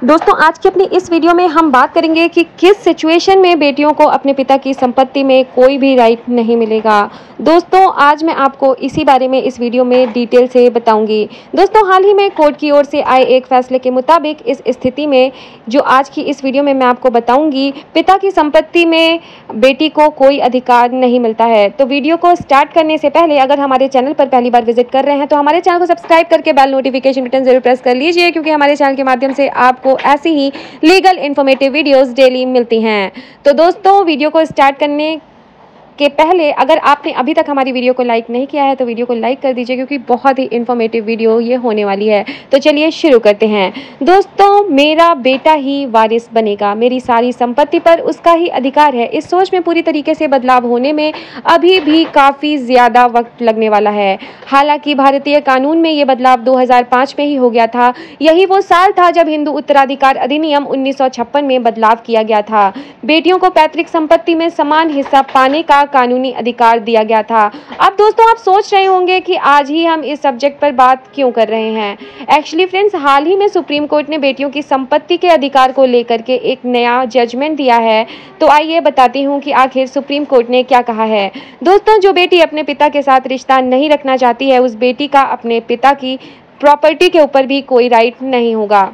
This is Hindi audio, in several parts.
दोस्तों आज की अपनी इस वीडियो में हम बात करेंगे कि किस सिचुएशन में बेटियों को अपने पिता की संपत्ति में कोई भी राइट नहीं मिलेगा। दोस्तों आज मैं आपको इसी बारे में इस वीडियो में डिटेल से बताऊंगी। दोस्तों हाल ही में कोर्ट की ओर से आए एक फैसले के मुताबिक इस स्थिति में जो आज की इस वीडियो में मैं आपको बताऊंगी, पिता की संपत्ति में बेटी को कोई अधिकार नहीं मिलता है। तो वीडियो को स्टार्ट करने से पहले अगर हमारे चैनल पर पहली बार विजिट कर रहे हैं तो हमारे चैनल को सब्सक्राइब करके बेल नोटिफिकेशन बटन जरूर प्रेस कर लीजिए, क्योंकि हमारे चैनल के माध्यम से आपको ऐसी ही लीगल इन्फॉर्मेटिव वीडियोस डेली मिलती हैं। तो दोस्तों वीडियो को स्टार्ट करने के पहले अगर आपने अभी तक हमारी वीडियो को लाइक नहीं किया है तो वीडियो को लाइक कर दीजिए, क्योंकि बहुत ही इन्फॉर्मेटिव वीडियो ये होने वाली है। तो चलिए शुरू करते हैं। दोस्तों मेरा बेटा ही वारिस बनेगा, मेरी सारी संपत्ति पर उसका ही अधिकार है। इस सोच में पूरी तरीके से बदलाव होने में अभी भी काफ़ी ज़्यादा वक्त लगने वाला है। हालांकि भारतीय कानून में ये बदलाव 2005 में ही हो गया था। यही वो साल था जब हिंदू उत्तराधिकार अधिनियम 1956 में बदलाव किया गया था। बेटियों को पैतृक संपत्ति में समान हिस्सा पाने का कानूनी अधिकार दिया गया था। अब दोस्तों आप सोच रहे होंगे कि आज ही हम इस सब्जेक्ट पर बात क्यों कर रहे हैं। एक्चुअली फ्रेंड्स हाल ही में सुप्रीम कोर्ट ने बेटियों की संपत्ति के अधिकार को लेकर के एक नया जजमेंट दिया है। तो आइए बताती हूँ कि आखिर सुप्रीम कोर्ट ने क्या कहा है। दोस्तों जो बेटी अपने पिता के साथ रिश्ता नहीं रखना चाहती है, उस बेटी का अपने पिता की प्रॉपर्टी के ऊपर भी कोई राइट नहीं होगा।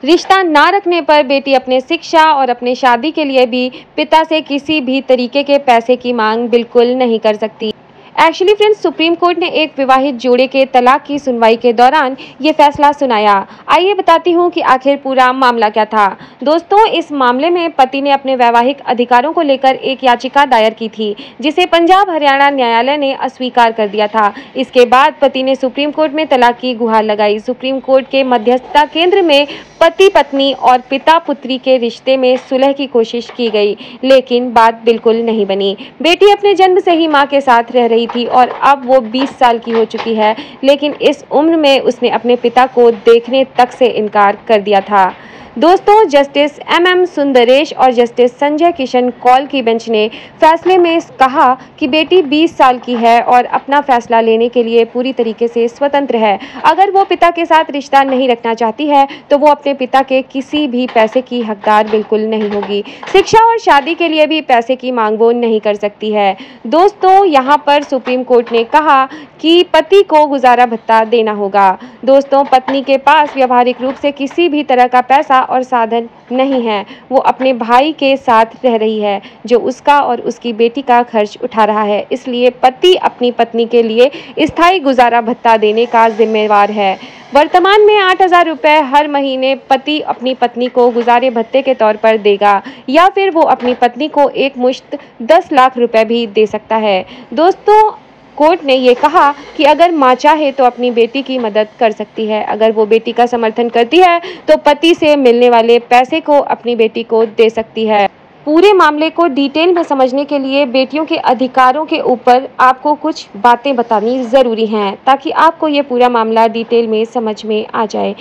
रिश्ता ना रखने पर बेटी अपने शिक्षा और अपने शादी के लिए भी पिता से किसी भी तरीके के पैसे की मांग बिल्कुल नहीं कर सकती। एक्चुअली फ्रेंड्स सुप्रीम कोर्ट ने एक विवाहित जोड़े के तलाक की सुनवाई के दौरान ये फैसला सुनाया। आइए बताती हूँ कि आखिर पूरा मामला क्या था। दोस्तों इस मामले में पति ने अपने वैवाहिक अधिकारों को लेकर एक याचिका दायर की थी, जिसे पंजाब हरियाणा न्यायालय ने अस्वीकार कर दिया था। इसके बाद पति ने सुप्रीम कोर्ट में तलाक की गुहार लगाई। सुप्रीम कोर्ट के मध्यस्थता केंद्र में पति पत्नी और पिता पुत्री के रिश्ते में सुलह की कोशिश की गई, लेकिन बात बिल्कुल नहीं बनी। बेटी अपने जन्म से ही मां के साथ रह रही थी और अब वो 20 साल की हो चुकी है, लेकिन इस उम्र में उसने अपने पिता को देखने तक से इनकार कर दिया था। दोस्तों जस्टिस MM सुंदरेश और जस्टिस संजय किशन कौल की बेंच ने फैसले में कहा कि बेटी 20 साल की है और अपना फैसला लेने के लिए पूरी तरीके से स्वतंत्र है। अगर वो पिता के साथ रिश्ता नहीं रखना चाहती है तो वो अपने पिता के किसी भी पैसे की हकदार बिल्कुल नहीं होगी। शिक्षा और शादी के लिए भी पैसे की मांग वो नहीं कर सकती है। दोस्तों यहाँ पर सुप्रीम कोर्ट ने कहा कि पति को गुजारा भत्ता देना होगा। दोस्तों पत्नी के पास व्यवहारिक रूप से किसी भी तरह का पैसा और साधन नहीं है। वो अपने भाई के साथ रह रही है जो उसका और उसकी बेटी का खर्च उठा रहा है, इसलिए पति अपनी पत्नी के लिए स्थायी गुजारा भत्ता देने का जिम्मेवार है। वर्तमान में 8,000 रुपये हर महीने पति अपनी पत्नी को गुजारे भत्ते के तौर पर देगा, या फिर वो अपनी पत्नी को एक मुश्त 10 लाख रुपए भी दे सकता है। दोस्तों कोर्ट ने ये कहा कि अगर मां चाहे तो अपनी बेटी की मदद कर सकती है। अगर वो बेटी का समर्थन करती है तो पति से मिलने वाले पैसे को अपनी बेटी को दे सकती है। पूरे मामले को डिटेल में समझने के लिए बेटियों के अधिकारों के ऊपर आपको कुछ बातें बतानी ज़रूरी हैं, ताकि आपको ये पूरा मामला डिटेल में समझ में आ जाए।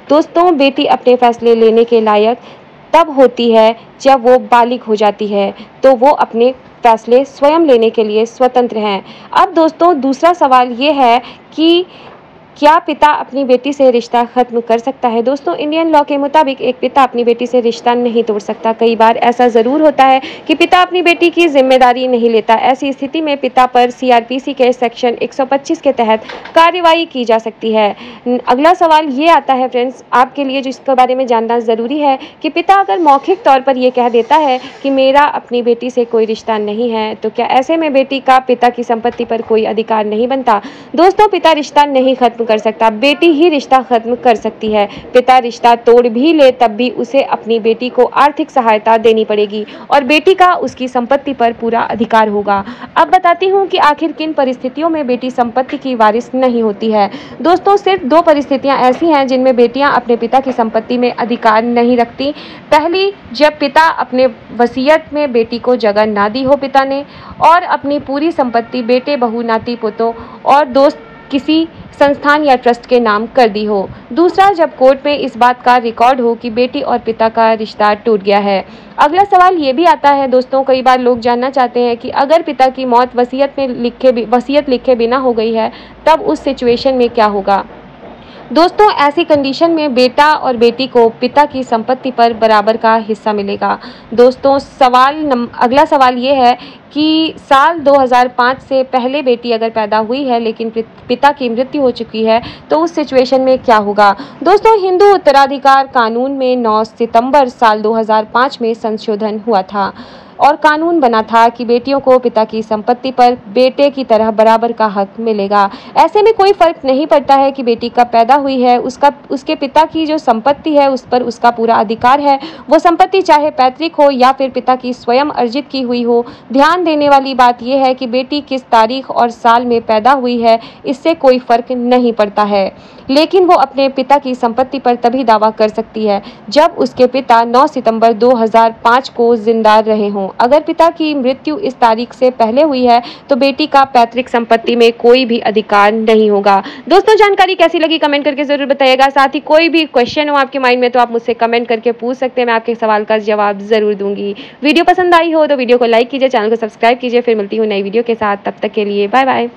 दोस्तों बेटी अपने फैसले लेने के लायक तब होती है जब वो बालिग हो जाती है, तो वो अपने फैसले स्वयं लेने के लिए स्वतंत्र हैं। अब दोस्तों दूसरा सवाल ये है कि क्या पिता अपनी बेटी से रिश्ता खत्म कर सकता है। दोस्तों इंडियन लॉ के मुताबिक एक पिता अपनी बेटी से रिश्ता नहीं तोड़ सकता। कई बार ऐसा ज़रूर होता है कि पिता अपनी बेटी की जिम्मेदारी नहीं लेता। ऐसी स्थिति में पिता पर CRPC के सेक्शन 125 के तहत कार्रवाई की जा सकती है। अगला सवाल ये आता है फ्रेंड्स आपके लिए, जो इसके बारे में जानना ज़रूरी है कि पिता अगर मौखिक तौर पर यह कह देता है कि मेरा अपनी बेटी से कोई रिश्ता नहीं है, तो क्या ऐसे में बेटी का पिता की संपत्ति पर कोई अधिकार नहीं बनता। दोस्तों पिता रिश्ता नहीं खत्म कर सकता, बेटी ही रिश्ता खत्म कर सकती है। पिता रिश्ता तोड़ भी ले तब भी उसे अपनी बेटी को आर्थिक सहायता देनी पड़ेगी और बेटी का उसकी संपत्ति पर पूरा अधिकार होगा। अब बताती हूँ कि आखिर किन परिस्थितियों में बेटी संपत्ति की वारिस नहीं होती है। दोस्तों सिर्फ 2 परिस्थितियाँ ऐसी हैं जिनमें बेटियाँ अपने पिता की संपत्ति में अधिकार नहीं रखती। पहली, जब पिता अपने वसीयत में बेटी को जगह ना दी हो पिता ने, और अपनी पूरी संपत्ति बेटे बहू नाती पोतों और दोस्त किसी संस्थान या ट्रस्ट के नाम कर दी हो। दूसरा, जब कोर्ट में इस बात का रिकॉर्ड हो कि बेटी और पिता का रिश्ता टूट गया है। अगला सवाल ये भी आता है दोस्तों, कई बार लोग जानना चाहते हैं कि अगर पिता की मौत वसीयत लिखे बिना हो गई है, तब उस सिचुएशन में क्या होगा। दोस्तों ऐसी कंडीशन में बेटा और बेटी को पिता की संपत्ति पर बराबर का हिस्सा मिलेगा। दोस्तों अगला सवाल ये है कि साल 2005 से पहले बेटी अगर पैदा हुई है लेकिन पिता की मृत्यु हो चुकी है तो उस सिचुएशन में क्या होगा। दोस्तों हिंदू उत्तराधिकार कानून में 9 सितंबर साल 2005 में संशोधन हुआ था और कानून बना था कि बेटियों को पिता की संपत्ति पर बेटे की तरह बराबर का हक मिलेगा। ऐसे में कोई फर्क नहीं पड़ता है कि बेटी कब पैदा हुई है, उसके पिता की जो संपत्ति है उस पर उसका पूरा अधिकार है। वो संपत्ति चाहे पैतृक हो या फिर पिता की स्वयं अर्जित की हुई हो। ध्यान देने वाली बात यह है कि बेटी किस तारीख और साल में पैदा हुई है इससे कोई फर्क नहीं पड़ता है, लेकिन वो अपने पिता की संपत्ति पर तभी दावा कर सकती है जब उसके पिता 9 सितंबर 2005 को जिंदा रहे हों। अगर पिता की मृत्यु इस तारीख से पहले हुई है तो बेटी का पैतृक संपत्ति में कोई भी अधिकार नहीं होगा। दोस्तों जानकारी कैसी लगी कमेंट करके जरूर बताइएगा। साथ ही कोई भी क्वेश्चन हो आपके माइंड में तो आप मुझसे कमेंट करके पूछ सकते हैं, मैं आपके सवाल का जवाब जरूर दूंगी। वीडियो पसंद आई हो तो वीडियो को लाइक कीजिए, चैनल को सब्सक्राइब कीजिए। फिर मिलती हूँ नई वीडियो के साथ, तब तक के लिए बाय बाय।